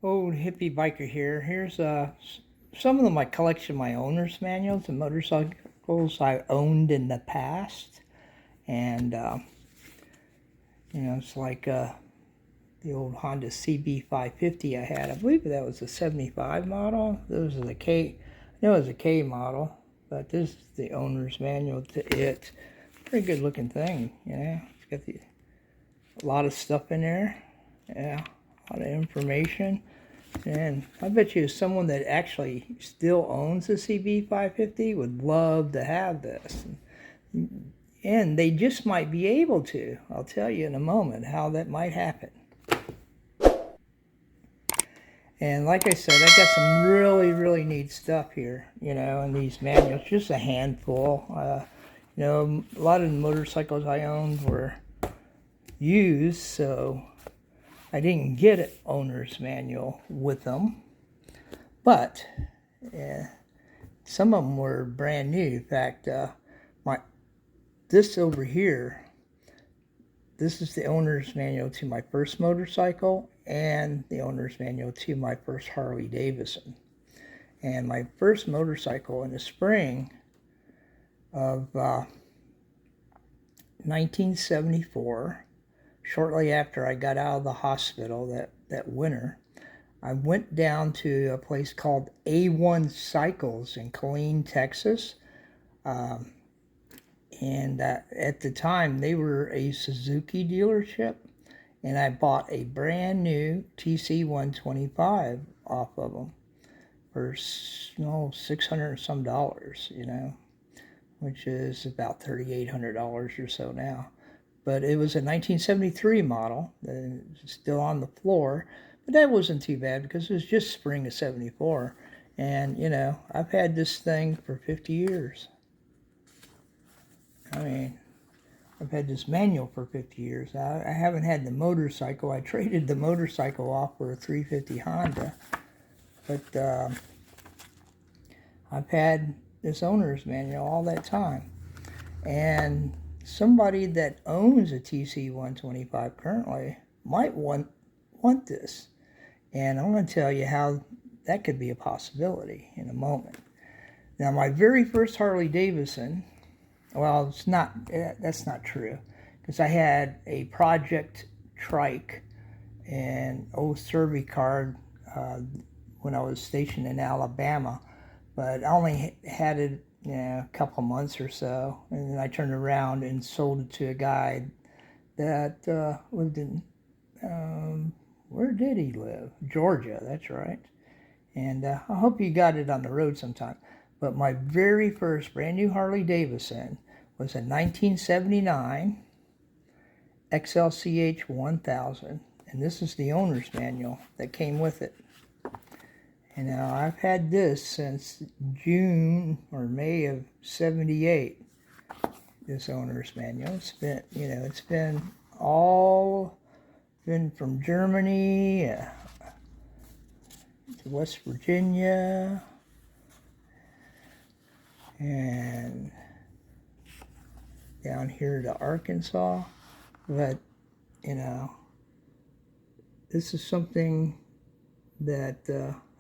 Old hippie biker here. Here's some of my collection, my owner's manuals and motorcycles I owned in the past. And, it's like the old Honda CB550 I had. I believe that was a 75 model. This is a K, I know it was a K model, but this is the owner's manual to it. Pretty good looking thing, yeah. It's got a lot of stuff in there, yeah, a lot of information. And I bet you someone that actually still owns a CB550 would love to have this. And they just might be able to. I'll tell you in a moment how that might happen. And like I said, I got some really, really neat stuff here, in these manuals. Just a handful. A lot of the motorcycles I owned were used, so I didn't get an owner's manual with them, but some of them were brand new. In fact, this over here, this is the owner's manual to my first motorcycle and the owner's manual to my first Harley Davidson. And my first motorcycle in the spring of 1974, shortly after I got out of the hospital that winter, I went down to a place called A1 Cycles in Killeen, Texas. And at the time, they were a Suzuki dealership. And I bought a brand new TC125 off of them for $600 and some, which is about $3,800 or so now. But it was a 1973 model, still on the floor. But that wasn't too bad because it was just spring of 74. And, I've had this thing for 50 years. I mean, I've had this manual for 50 years. I haven't had the motorcycle. I traded the motorcycle off for a 350 Honda. But I've had this owner's manual all that time. And somebody that owns a TC125 currently might want this. And I'm going to tell you how that could be a possibility in a moment. Now, my very first Harley Davidson, well, that's not true, because I had a Project Trike and old Survey card when I was stationed in Alabama, but I only had it a couple months or so, and then I turned around and sold it to a guy that lived in, where did he live? Georgia, that's right. And I hope you got it on the road sometime. But my very first brand new Harley Davidson was a 1979 XLCH 1000, and this is the owner's manual that came with it. And now I've had this since June or May of 78. This owner's manual. It's been from Germany to West Virginia and down here to Arkansas. But this is something that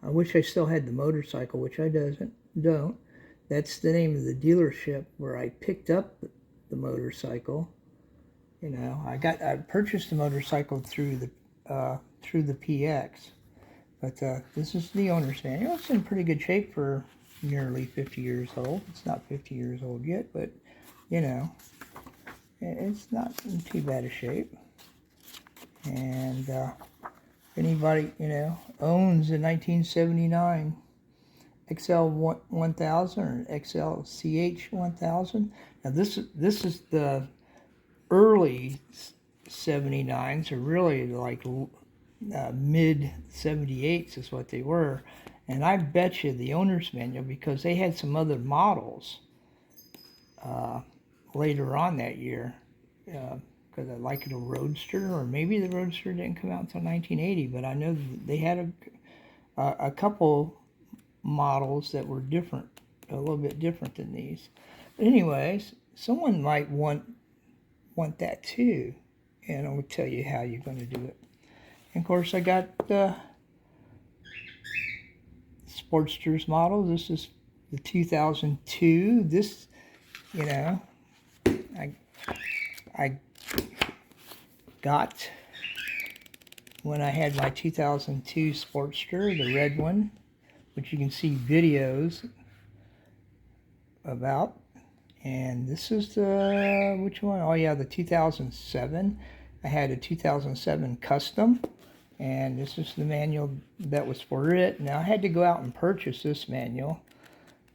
I wish I still had the motorcycle, which I don't. That's the name of the dealership where I picked up the motorcycle. I purchased the motorcycle through the PX, but this is the owner's manual. It's in pretty good shape for nearly 50 years old. It's not 50 years old yet, but it's not in too bad a shape. And if anybody owns a 1979 XL 1000 or XL CH 1000, now this is the early 79s, or really like mid 78s is what they were. And I bet you the owner's manual, because they had some other models later on that year, because I like it a Roadster, or maybe the Roadster didn't come out until 1980, but I know they had a couple models that were different, a little bit different than these. But anyways, someone might want that too, and I'll tell you how you're going to do it. And of course, I got Sportsters model. This is the 2002. This, you know, I got when I had my 2002 Sportster, the red one, which you can see videos about. And this is the, which one? Oh yeah, the 2007. I had a 2007 Custom, and this is the manual that was for it. Now I had to go out and purchase this manual,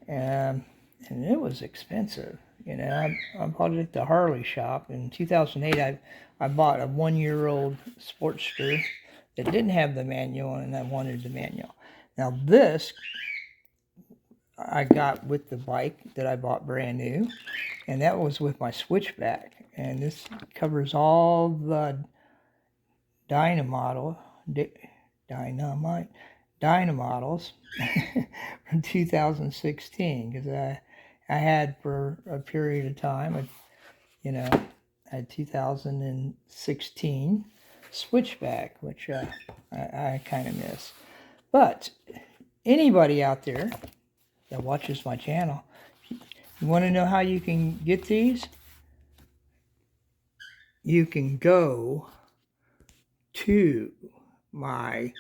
and it was expensive. You know, I bought it at the Harley shop. In 2008, I bought a 1-year-old Sportster that didn't have the manual, and I wanted the manual. Now this I got with the bike that I bought brand new, and that was with my switchback. And this covers all the Dynamodels from 2016, because I had for a period of time, you know, I had 2016 switchback, which I kind of miss. But anybody out there that watches my channel, you want to know how you can get these? You can go to my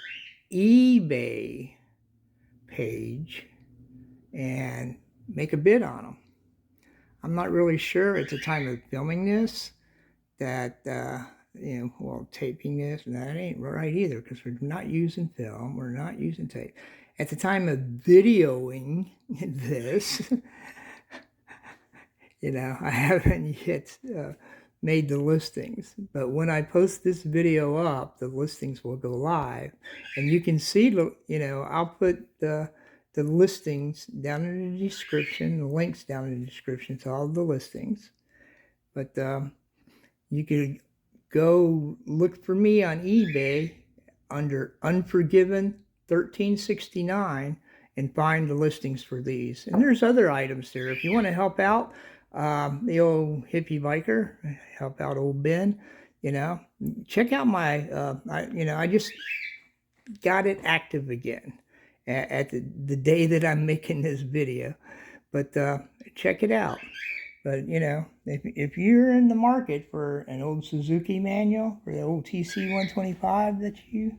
eBay page and make a bid on them. I'm not really sure at the time of filming this that, you know, well, taping this, and that ain't right either, because we're not using film, we're not using tape. At the time of videoing this, you know, I haven't yet made the listings, but when I post this video up, the listings will go live, and you can see, you know, I'll put the listings down in the description, the links down in the description to all the listings. But you can go look for me on eBay under Unforgiven 1369 and find the listings for these. And there's other items there. If you want to help out the old hippie biker, help out old Ben, you know, check out my, you know, I just got it active again at the day that I'm making this video. But check it out. But, you know, if you're in the market for an old Suzuki manual, for the old TC-125 that you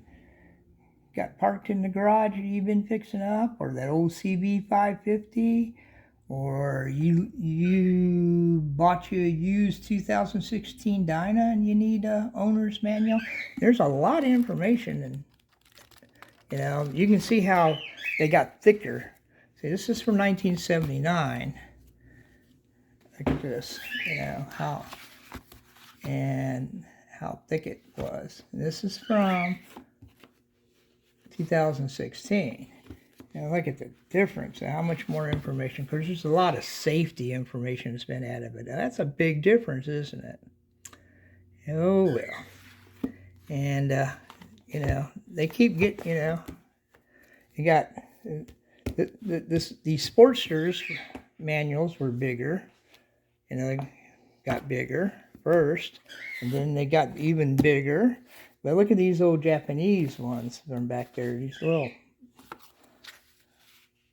got parked in the garage that you've been fixing up, or that old CB550, or you bought you a used 2016 Dyna and you need a owner's manual, there's a lot of information. And, you know, you can see how they got thicker. See, this is from 1979. Look at this, you know, how thick it was. And this is from 2016. Now look at the difference, how much more information, because there's a lot of safety information that's been added, but that's a big difference, isn't it? Oh well. And you know, they keep getting, you know, you got these Sportsters manuals were bigger. You know, they got bigger first, and then they got even bigger. But look at these old Japanese ones from back there, these little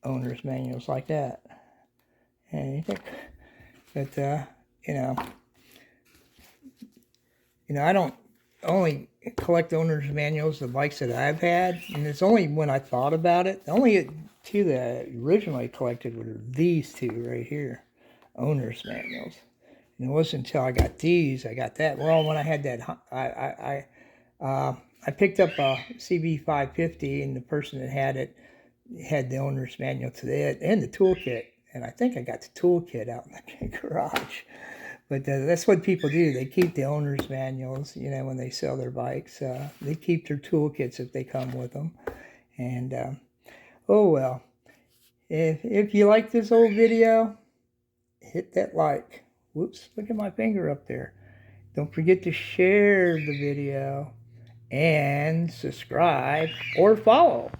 owner's manuals like that. And but you know, I don't only collect owner's manuals of bikes that I've had, and it's only when I thought about it. The only two that I originally collected were these two right here, owner's manuals. And it wasn't until I got these, I got that. Well, when I had that, I picked up a CB550, and the person that had it had the owner's manual to it and the toolkit. And I think I got the toolkit out in the garage. But that's what people do. They keep the owner's manuals, you know, when they sell their bikes. They keep their toolkits if they come with them. And, oh well. If you like this old video, hit that like. Whoops, look at my finger up there. Don't forget to share the video and subscribe or follow.